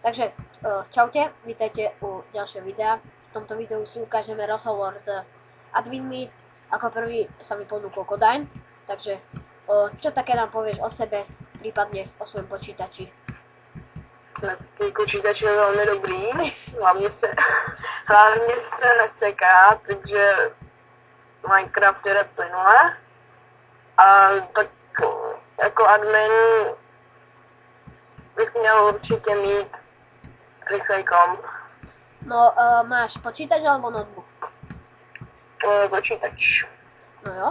Takže čaute, vítajte u ďalšieho videa. V tomto videu si ukážeme rozhovor s adminmi. Ako prvý sa mi ponúkol Kodaň. Takže čo také nám povieš o sebe, prípadne o svojom počítači? Taký počítač je velmi dobrý, hlavně se neseká, takže Minecraft jde plynule. A tak jako admin bych měl určitě mít rychlej komp. No, máš počítač alebo notebook? Počítač. No jo.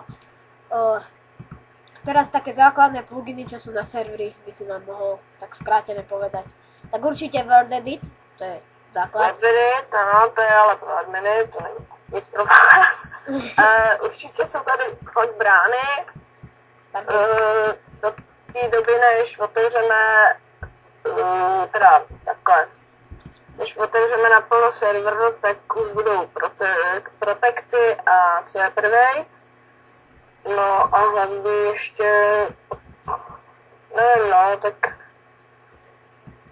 Teraz také základné pluginy, čo sú na serveri, by si nám mohol tak skrátené povedať. Tak určite WordEdit, to je základ. WordEdit, ano, to je ale pro adminy, to není nic pro vás. Určitě jsou tady fakt brány. Do té doby, než otevřeme, teda takhle, než otevřeme naplno server, tak už budou protekty a server. No a hlavně ještě, nevím, no, tak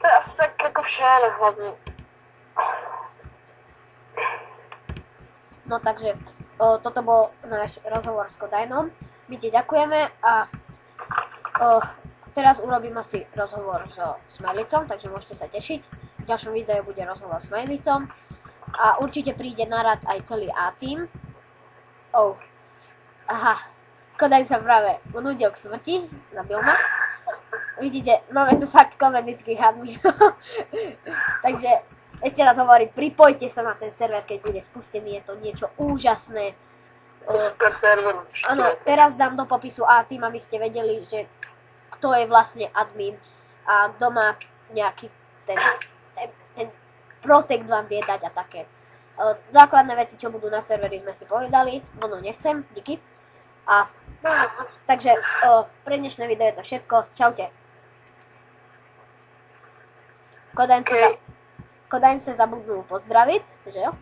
to je asi tak jako vše na hlavní. No takže toto bol náš rozhovor s Kodajnom. My ti ďakujeme a teraz urobím asi rozhovor so Smajlicom, takže môžete sa tešiť. V ďalšom videu bude rozhovor s Smajlicom a určite príde na rad aj celý A-team. Aha, Kodaň sa práve unudil k smrti, zabil ma. Vidíte, máme tu fakt komedických adminov. Takže ešte raz hovorím, pripojte sa na ten server, keď bude spustený, je to niečo úžasné. Super server. Áno, teraz dám do popisu A-team, aby ste vedeli, že kto je vlastne admin a kto má nejaký ten protect vám vie dať a také. Základné veci, čo budú na serveri, sme si povedali, ono nechcem, díky. Takže pre dnešné video je to všetko, čaute. Kodaň se zabudnul pozdravit, že jo?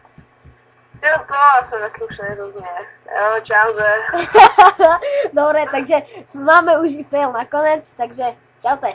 Jo, to jsem neslušný rozměr. Jo, čauze. Dobre, takže máme už i fail nakonec, takže čaute.